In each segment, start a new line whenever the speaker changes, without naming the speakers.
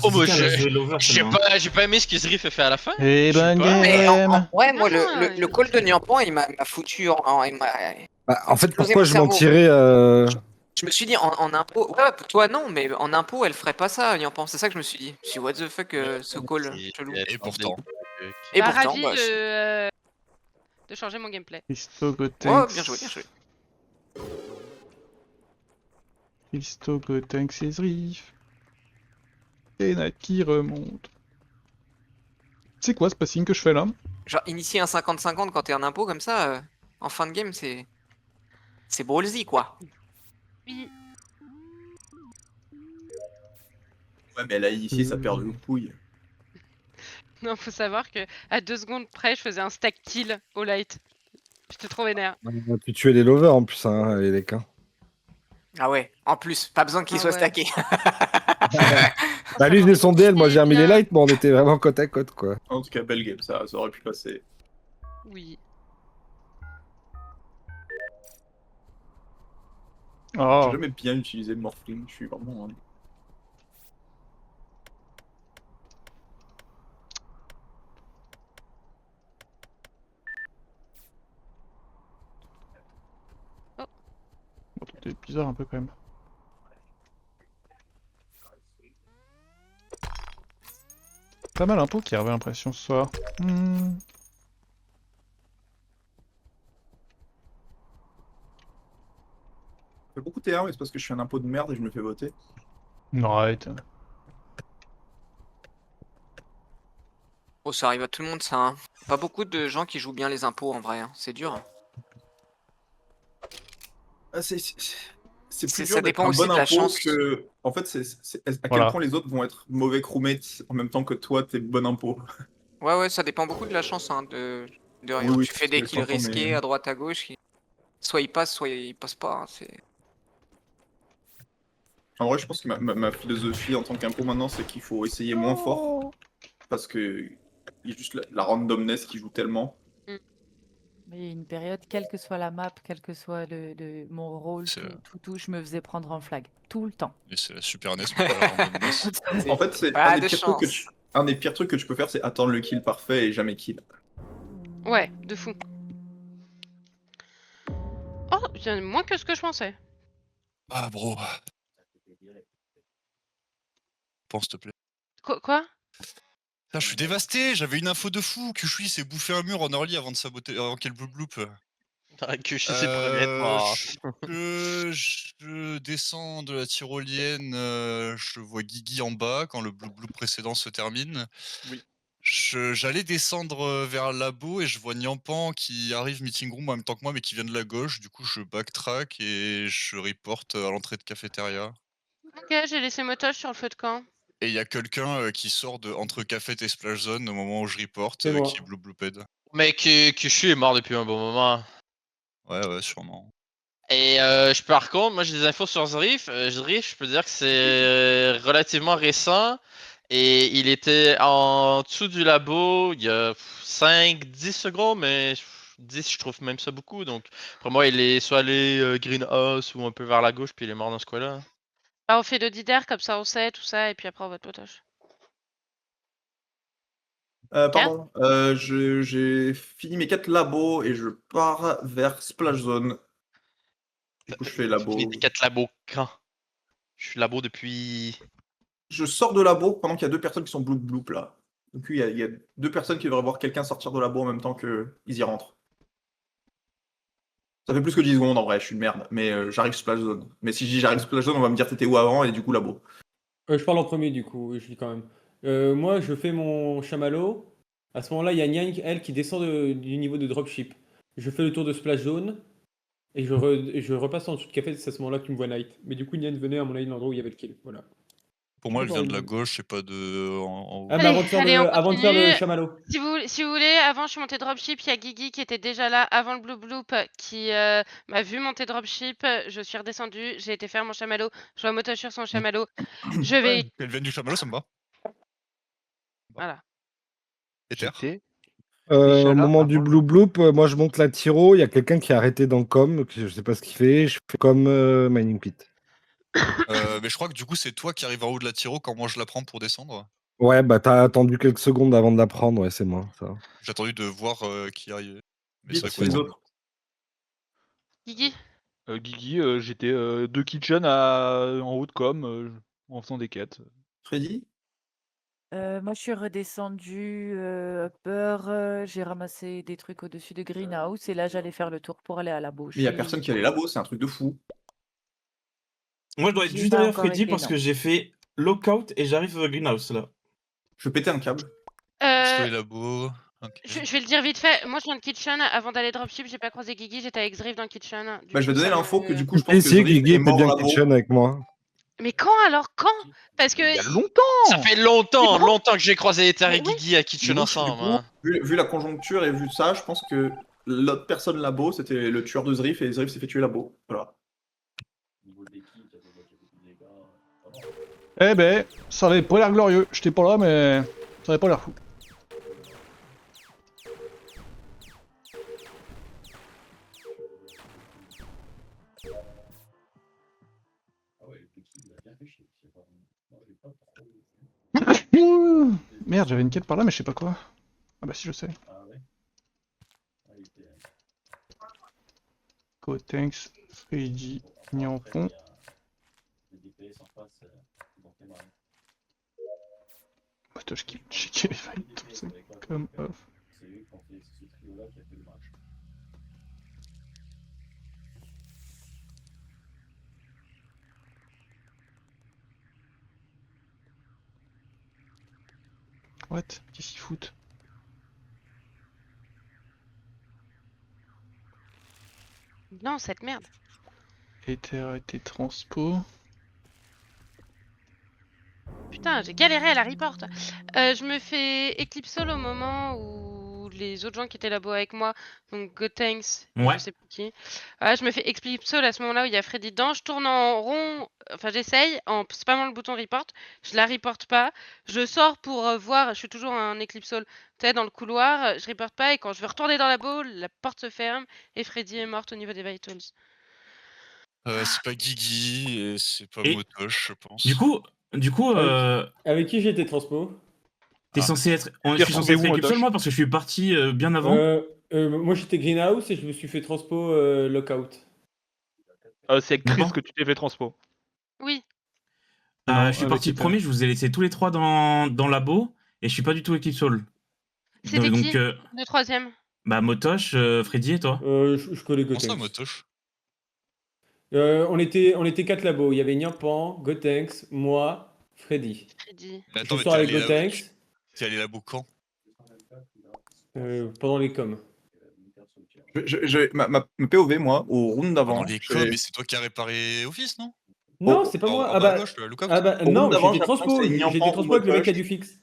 Oh, moi,
hésité à jouer l'over tellement.
j'ai pas aimé ce que Zrif a fait à la fin.
Et
Je sais
bonne
pas.
Mais
game.
ouais, moi,
Non,
le call de Niampan, il m'a foutu il m'a
Bah, en fait,
explosé
pourquoi
mon
je m'en
cerveau.
tirais
Je me suis dit, en impôt, ouais, pour toi non, mais en impôt, elle ferait pas ça, Niampan. C'est ça que je me suis dit. Je suis what the fuck, ce call chelou.
Et pourtant.
Et
Bah,
pourtant,
ravi
bah,
de changer mon gameplay.
ouais,
Histogotenks.
bien joué, bien joué.
Histogotenks et Zrif. Et Nat qui remonte. C'est quoi ce passing que je fais là?
Genre, initier un 50-50 quand t'es en impôt comme ça, en fin de game, c'est ballsy, quoi.
Oui.
Ouais, mais là, ici, ça perd de couilles.
Non, faut savoir que à 2 secondes près, je faisais un stack kill au light. J'étais trop vénère.
Tu tuais les lovers en plus, hein, les cas.
Ah ouais, en plus, pas besoin qu'il
Ah
soit
ouais.
stacké.
Bah, lui, il venait son DL, moi j'ai remis les lights, mais on était vraiment côte à côte, quoi.
En tout cas, belle game, ça aurait pu passer.
Oui.
Oh.
J'ai jamais bien utilisé Morphling, je suis vraiment...
C'est bizarre un peu quand même. Pas mal un pot qui avait l'impression ce soir.
Je fais beaucoup T1, mais c'est parce que je suis un impôt de merde et je me fais voter.
Non, arrête.
Oh, ça arrive à tout le monde, ça. Hein. Pas beaucoup de gens qui jouent bien les impôts, en vrai. Hein. C'est dur. Hein.
Ah, c'est plus
Ça
dur d'être
dépend
un
aussi
bon
de la
impôt
chance.
que... En fait, c'est à quel
Voilà.
point les autres vont être mauvais crewmates en même temps que toi, t'es bon impôt.
Ouais, ça dépend beaucoup de la chance, hein, de rien.
Oui,
Tu fais des
je
kills
comprends,
risqués
mais-
à droite à gauche. Soit ils passent, soit ils passent pas. Hein. C'est...
En vrai, je pense que ma philosophie en tant qu'impôt maintenant, c'est qu'il faut essayer moins fort. Parce que il y a juste la randomness qui joue tellement.
Mais il y a une période, quelle que soit la map, quel que soit mon rôle,
C'est
tout, je me faisais prendre en flag. Tout le temps.
Et c'est la Super NES pour la randomness.
En fait, c'est
Pas
un
de
des pires trucs que
chance.
un des pires trucs que tu peux faire, c'est attendre le kill parfait et jamais kill.
Ouais, de fou. Oh, j'ai moins que ce que je pensais.
Ah, bro. Pense, s'il te plaît.
Quoi?
Putain, je suis dévasté, j'avais une info de fou. Kushui s'est bouffé un mur en early avant de saboter, avant qu'elle bloop bloop.
Kushi, c'est le premier de mort.
Je descends de la tyrolienne, je vois Guigui en bas quand le bloop bloop précédent se termine.
Oui.
J'allais descendre vers le labo et je vois Niampan qui arrive meeting room en même temps que moi mais qui vient de la gauche. Du coup, je backtrack et je reporte à l'entrée de cafétéria.
Ok, j'ai laissé motage sur le feu de camp.
Et il y a quelqu'un qui sort entre Café et Splash Zone au moment où je reporte,
C'est moi.
qui est bloop blooped.
Mais Kushi est mort depuis un bon moment.
Ouais, sûrement.
Et par contre, moi j'ai des infos sur Zrif. Zrif, je peux dire que c'est relativement récent. Et il était en dessous du labo il y a 5-10 secondes, mais 10 je trouve même ça beaucoup. Donc pour moi, il est soit allé greenhouse ou un peu vers la gauche, puis il est mort dans ce coin-là.
Bah, on fait de Dider, comme ça on sait tout ça, et puis après on vote potage.
Pardon, j'ai fini mes 4 labos et je pars vers Splash Zone. Du coup, je fais labo.
Il était 4 labos quand? Je suis labo depuis.
Je sors de labo pendant qu'il y a 2 personnes qui sont bloop bloop là. Donc il y a 2 personnes qui devraient voir quelqu'un sortir de labo en même temps qu'ils y rentrent. Ça fait plus que 10 secondes en vrai, je suis une merde. Mais j'arrive Splash Zone. Mais si je dis j'arrive Splash Zone, on va me dire t'étais où avant et du coup labo.
Je parle en premier du coup, je dis quand même. Moi, je fais mon chamallow. À ce moment-là, il y a Niang, elle, qui descend du niveau de dropship. Je fais le tour de Splash Zone. Et je repasse en dessous de café, c'est à ce moment-là que tu me vois Night. Mais du coup, Niang venait à mon avis de l'endroit où il y avait le kill. Voilà.
Pour moi, elle vient de la gauche, c'est pas de... en haut.
Ah, mais
Allez,
avant de faire
continue.
le chamallow.
Si vous voulez, avant je suis montée dropship, il y a Guigui qui était déjà là avant le blue bloop qui m'a vu monter dropship. Je suis redescendue, j'ai été faire mon chamallow. Je vois motage sur son chamallow. Je vais.
Ouais, elle vient du chamallow, ça me va.
Voilà.
Ether.
Au moment du blue bloop, moi je monte la tyro, il y a quelqu'un qui est arrêté dans le com, je sais pas ce qu'il fait, je fais comme Mining Pit.
Mais je crois que du coup, c'est toi qui arrives en haut de la Tyro quand moi je la prends pour descendre.
Ouais, bah t'as attendu quelques secondes avant de la prendre, ouais, c'est moi, ça.
J'ai attendu de voir qui arrivait. Mais
Vite,
c'est vrai
c'est les
qu'on
autres.
Guigui.
Guigui, j'étais de kitchen en haut de com, en faisant des quêtes.
Freddy?
Moi, je suis redescendue upper, j'ai ramassé des trucs au-dessus de Greenhouse et là, j'allais faire le tour pour aller à labo.
Mais il y a personne qui allait labo, c'est un truc de fou.
Moi, je dois être
J'y ai
juste
pas
derrière
encore
Freddy
été,
parce
non.
que j'ai fait lockout et j'arrive Greenhouse là.
Je pétais un câble.
pistolet labo. Ok.
Je vais le dire vite fait. Moi, je viens de Kitchen. Avant d'aller dropship, j'ai pas croisé Guigui. J'étais avec Zriff dans Kitchen. Du
Bah, je vais
coup,
donner
ça
l'info
me-
que du coup, je pense
Et
que
si,
Zriff
Guigui
est
était
mort
bien
en labo.
kitchen avec moi.
Mais quand alors? Quand? Parce que.
Il y a longtemps!
Ça fait longtemps,
C'est bon.
longtemps que j'ai croisé Ether et
Mais oui.
Guigui à Kitchen
Du
ensemble.
coup,
hein.
vu la conjoncture et vu ça, je pense que l'autre personne labo, c'était le tueur de Zriff et Zriff s'est fait tuer labo. Voilà.
Eh ben, ça avait pas l'air glorieux. J'étais pas là, mais ça avait pas l'air fou. Merde, j'avais une quête par là, mais je sais pas quoi. Ah bah si, je sais. Gotenks, Freddy, Nyampon. Motoche qui checker les failles, c'est comme off. What? Qu'est-ce qu'ils foutent?
Non, cette merde.
Ether était transpo.
Putain, j'ai galéré à la report. Je me fais Eclipsol au moment où les autres gens qui étaient labo avec moi, donc Gotenks,
Ouais.
je sais plus qui. Je me fais Eclipsol à ce moment-là où il y a Freddy dedans. Je tourne en rond, enfin j'essaye en spammant le bouton report. Je la reporte pas. Je sors pour voir, je suis toujours en Eclipsol, tu sais, dans le couloir. Je reporte pas et quand je veux retourner dans la labo, la porte se ferme et Freddy est morte au niveau des vitals.
C'est pas Guigui et c'est pas
Et-
Motoche, je pense.
Du coup,
Avec qui j'étais transpo?
t'es
Ah.
censé être. Je
T'es
suis censé être
retrouvé où,
Eclipsol
Motoche
moi parce que je suis parti bien avant.
Moi j'étais Greenhouse et je me suis fait transpo lockout.
C'est avec Chris
D'accord.
que tu t'es fait transpo.
Oui.
Non,
Je suis
avec
parti
Ether.
premier, je vous ai laissé tous les trois dans labo et je suis pas du tout Eclipsol.
C'était
Donc,
qui le troisième?
bah Motoche, Freddy et toi?
Je connais
Comment ça,
Gotenks.
Motoche?
On était 4 labos. Il y avait Nyampan, Gotenks, moi, Freddy.
Freddy.
Mais
Je
attends, mais
sors
t'es
avec
allé là-
Gotenks
t'es allé labo quand?
pendant les coms.
Ma POV, moi, au round d'avant.
Pendant les coms, mais c'est toi qui as réparé Office, non?
Non,
Oh,
c'est pas
En-
moi.
en
Ah
bas à
bah,
gauche, le lookout.
ah bah
Au
non,
round d'avant,
j'étais
j'ai l'impression
transpo.
que c'est
J'étais
Nyampan
transpo
ou
avec le mec
Motoche.
à du fixe.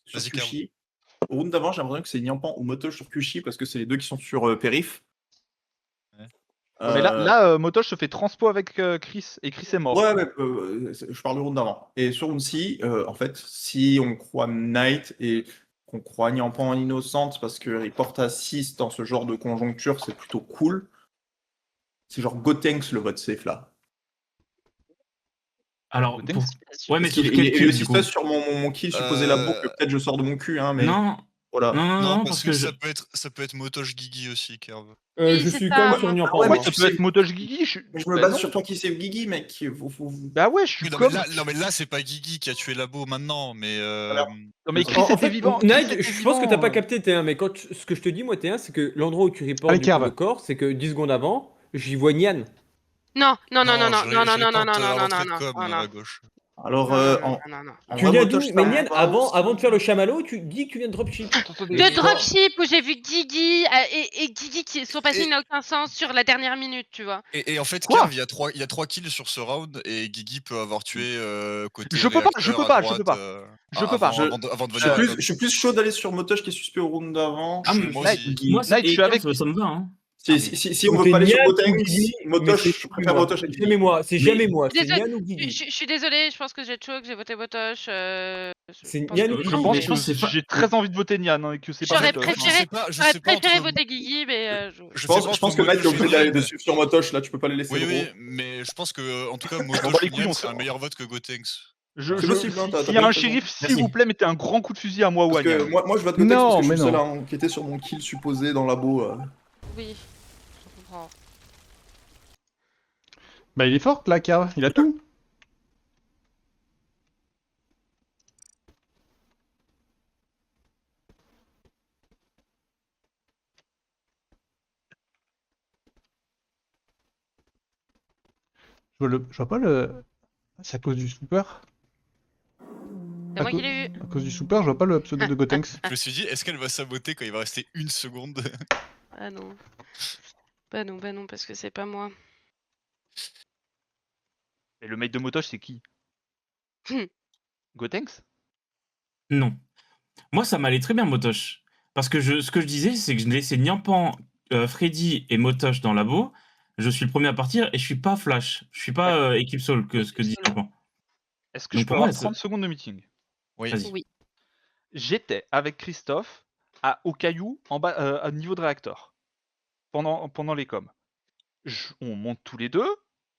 Sur
Vas-y,
Kushi. Au round d'avant, j'ai l'impression que c'est Nyampan ou Motoche sur Kushi parce que c'est les deux qui sont sur Périph.
Ouais.
Mais là Motoche se fait transpo avec Chris, et Chris est mort.
Ouais, mais je parle du round d'avant. Et sur round ci, en fait, si on croit Knight et qu'on croit Nyampan en innocente parce que report à 6 dans ce genre de conjoncture, c'est plutôt cool. C'est genre Gotenks le vote safe là.
Alors,
Gotenks
ouais, mais
Parce qu'il
sur
est-
quel
il est
kill,
aussi
du coup?
stress sur mon kill supposé labo que peut-être je sors de mon cul, hein, mais
Non,
voilà.
non,
parce que ça peut être Motoche Guigui aussi, Kerv.
Oui,
Je
c'est
suis
ça,
comme
moi.
sur Nyampan.
Ouais,
moi.
mais
Ça
tu
peut
sais-
être Motoche Guigui.
Je me
Bah
base
non.
sur toi qui sait Guigui, mec.
Bah ouais, je suis
Oui, non,
comme.
mais là, c'est pas Guigui qui a tué labo maintenant, mais.
Alors,
Non mais Chris
En
était
fait,
vivant.
Knight,
Chris était
je pense que t'as
vivant,
pas capté T1, mais ce que je te dis, moi, T1, c'est que l'endroit où tu reportes
Avec
du coup,
Herve.
le corps, c'est que 10 secondes avant, j'y vois Nian.
Non, non, non, non,
je
non, non,
reporte
non, non,
à
non, non,
l'entrée de
non,
com,
non, non.
à gauche.
Alors,
Non, non,
en,
non, non.
en
Tu
vrai,
viens
Motoche,
d'où? Mais
ça
Nian,
va
avant de faire le chamallow, tu dis que tu viens de dropship.
De dropship où j'ai vu Guigui et Guigui qui son passing n'a aucun sens sur la dernière minute, tu vois.
Et en fait,
Quoi
Kerv, il y a 3 kills sur ce round et Guigui peut avoir tué côté
Je peux pas, je
réacteur
peux
à
pas, je
droite,
peux pas. Je peux pas.
Avant de
Je
venir à la
suis
com.
je suis plus chaud d'aller sur Motoche qui est suspect au round d'avant.
Ah,
que
mais
sur
moi aussi.
Guigui.
Moi,
Knight, je suis avec.
ça me va, hein.
Si on veut pas aller sur Gotenks, Motosh, je préfère Motosh et
C'est
Guigui.
jamais moi, c'est jamais moi, c'est
Désolé,
Nian ou Guigui.
Je suis désolée, je pense que j'ai choc, j'ai voté Motosh.
C'est
je pense
Nian
que-
ou
Je
Guigui.
pense
mais-
que c'est pas-
J'ai très envie de voter Nian, hein, et que c'est pas
J'aurais
Motosh.
préféré,
Je
j'aurais
sais pas
préféré
entre-
voter Guigui, mais
Je pense que Knight est obligé d'aller de suivre sur Motosh, là, tu peux pas les laisser
Oui,
de
oui,
gros.
mais je pense que, en tout cas,
bat
Motosh
les
et
couilles,
Nian,
on
c'est
sait.
un meilleur vote que Gotenks.
C'est possible, hein, t'as
S'il y a
bien
un
raison.
shérif, s'il
Merci.
vous plaît, mettez un grand coup de fusil à moi ou
Parce
à Nian.
que moi je vote Gotenks
Non,
parce que je
mais
suis le seul
non.
à enquêter sur mon kill supposé dans labo.
oui, je comprends.
Bah, il est fort, la cave, il a tout. Je vois pas le. C'est à cause du super.
C'est moi qui l'ai eu.
À cause du super, je vois pas le pseudo de Gotenks.
Je me suis dit, est-ce qu'elle va saboter quand il va rester une seconde?
Ah non. Bah non, parce que c'est pas moi.
Et le mec de Motosh, c'est qui Gotenks?
Non. Moi, ça m'allait très bien, Motosh. Parce que ce que je disais, c'est que je laissais Niampan, Freddy et Motosh dans le labo. Je suis le premier à partir et je suis pas Flash. Je suis pas Équipe Soul, ce que dit Niampan.
Est-ce que
Donc
je peux
pour moi,
avoir 30 secondes de meeting?
Oui.
Vas-y.
Oui.
J'étais avec Christophe au caillou en bas, à niveau de réacteur pendant les coms. On monte tous les deux.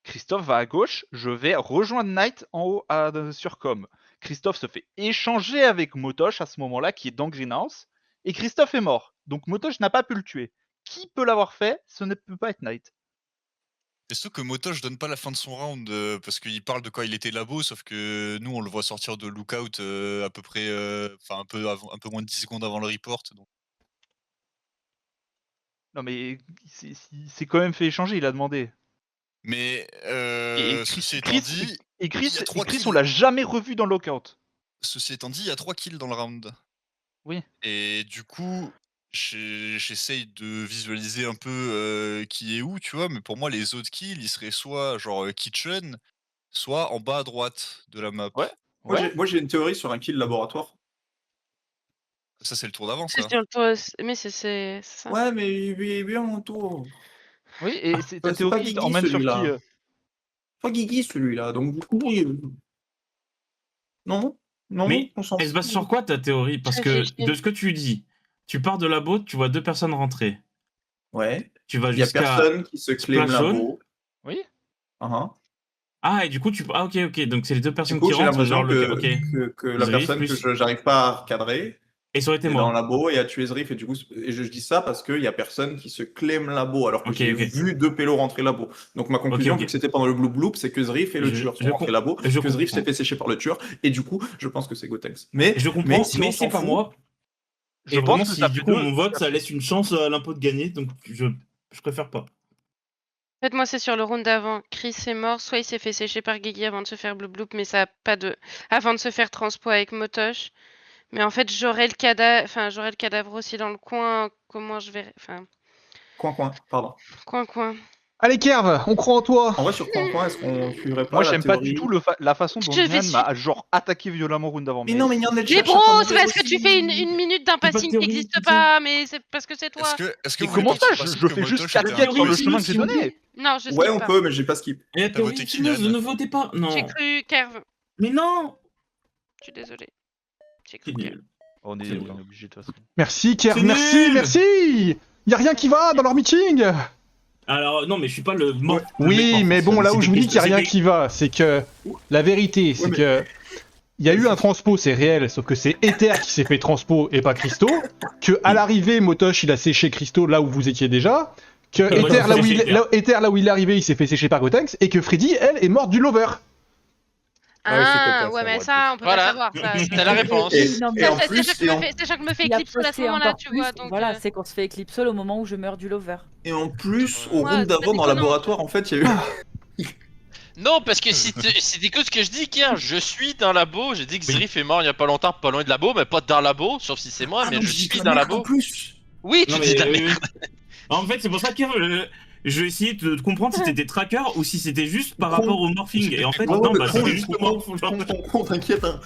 Christophe va à gauche. Je vais rejoindre Knight en haut sur com. Christophe se fait échanger avec Motosh à ce moment-là, qui est dans Greenhouse. Et Christophe est mort. Donc Motosh n'a pas pu le tuer. Qui peut l'avoir fait? Ce ne peut pas être Knight.
Et surtout que Motosh donne pas la fin de son round parce qu'il parle de quand il était labo, sauf que nous on le voit sortir de lookout à peu près, enfin un peu moins de 10 secondes avant le report. Donc.
Non mais il s'est quand même fait échanger, il a demandé.
Mais ceci étant
Chris,
dit,
et Chris,
il y a 3 kills.
on l'a jamais revu dans lookout.
Ceci étant dit, il y a 3 kills dans le round.
Oui.
Et du coup, j'essaye de visualiser un peu qui est où, tu vois, mais pour moi, les autres kills, ils seraient soit genre kitchen, soit en bas à droite de la map.
Ouais.
Moi j'ai une théorie sur un kill laboratoire.
Ça, c'est le tour d'avant,
C'est
ça.
sur le tour, mais c'est ça.
Ouais, mais il est bien mon tour.
Oui, et ta
c'est pas
théorie
Guigui,
t'emmène sur qui
celui-là. Pas Guigui celui-là, donc du coup. Non,
Mais
on s'en
elle se base
fout.
sur quoi ta théorie? Parce que
Réfléchis.
de ce que tu dis, tu pars de labo, tu vois 2 personnes rentrer.
Ouais.
Tu vas
Il y a
jusqu'à.
personne qui se claim
Splash Zone.
labo.
Oui.
Ah, et du coup, ah, ok, donc c'est les 2
Du
personnes
coup,
qui
j'ai
rentrent, genre
l'impression
le. Ok.
que la
Zrif
personne
plus-
que j'arrive pas à recadrer
Et ça aurait été
est dans
moi.
le labo et a tué Zrif. Et du coup, je dis ça parce qu'il y a personne qui se claim labo alors que
Ok,
j'ai
ok.
vu 2 pélos rentrer labo. Donc ma conclusion,
ok.
vu que c'était pendant le blue bloop, c'est que Zrif et le
Je-
tueur
je
sont rentrés labo,
je
que Zrif s'est
comprends.
fait sécher par le tueur. Et du coup, je pense que c'est Gotenks. Mais
Je comprends,
si on
mais
s'en
c'est pas
fout-
moi.
Je
Et
pense
vraiment,
que
si
ça
du
fait
coup
deux-
mon vote, ça laisse une chance à l'impôt de gagner, donc je préfère pas.
En fait, moi, c'est sur le round d'avant. Chris est mort, soit il s'est fait sécher par Guigui avant de se faire blue bloop, mais ça a pas de. Avant de se faire transpo avec Motosh. Mais en fait, j'aurais le cadavre aussi dans le coin. Comment je vais. Enfin,
Coin, pardon.
coin.
Allez, Kerv, on croit en toi.
En vrai, sur coin, est-ce qu'on suivrait pas
Moi,
la
j'aime pas
théorie
du tout la façon dont
Je vais
Nian
suivre.
m'a genre attaqué violemment round avant.
Mais non, mais Nian est
Mais
cherche à
bro,
t'en
c'est
mourir
parce que tu
aussi.
fais une minute d'un
pas de
passing qui
théorie,
n'existe
tout ça.
pas, mais c'est parce que c'est toi.
Est-ce que
Et
vous
comment
voulez
ça
qu'on
je,
fasse
je
que
fais juste
Motosh
4
était
quêtes
un
sur le
peu-
chemin que j'ai donné.
Non, je
Ouais,
skip
on
pas.
peut, mais j'ai pas skip.
Et la
T'as
théorie
voté qui,
tueuse,
Nian
ne votez pas. Non.
J'ai cru Kerv.
Mais non.
Je suis désolée. J'ai cru
C'est
Kerv.
nul.
On
C'est
est
nul.
obligé de toute façon.
Merci, Kerv,
C'est
merci,
nul.
merci. Y a rien qui va dans leur meeting.
Alors, non, mais je suis pas le mort.
Oui, mais bon, là où je me dis qu'il y a rien qui va, c'est que la vérité, c'est
mais-
que il y a eu un transpo, c'est réel, sauf que c'est Ether qui s'est fait transpo et pas Christo. Que à l'arrivée, Motosh il a séché Christo là où vous étiez déjà. Que
moi,
Ether
j'ai
là où
séché Ether.
là où il est arrivé, il s'est fait sécher par Gotenks et que Freddy, elle, est morte du lover.
Ah ouais, c'est
Ah,
peut-être
ouais,
ça,
mais
ouais,
ça, on peut
Voilà.
pas savoir. Ça,
C'était la réponse.
Non, mais
Et en
Ça,
plus,
sachant que me fait
il a
Eclipse à ce
posté
moment-là,
encore
tu
plus,
vois. Donc,
voilà, c'est qu'on se fait Eclipse au moment où je meurs du lover.
Et en plus, au
Ouais,
round
c'est
d'avant,
pas
dans le
déconnant.
laboratoire, en fait, il y a eu.
Non, parce que si t'écoutes ce que je dis, Kier, je suis dans le labo. J'ai dit que Zrif est mort il y a pas longtemps, pas loin de labo, mais pas dans le labo, sauf si c'est moi, mais je suis dans le labo.
plus.
Oui, tu
Non,
dis de la
mais,
merde.
En fait, c'est pour ça que je vais essayer de comprendre si t'étais tracker ou si c'était juste par rapport au morphing. Et en fait, non, bah c'était juste le morph.
T'inquiète. Hein.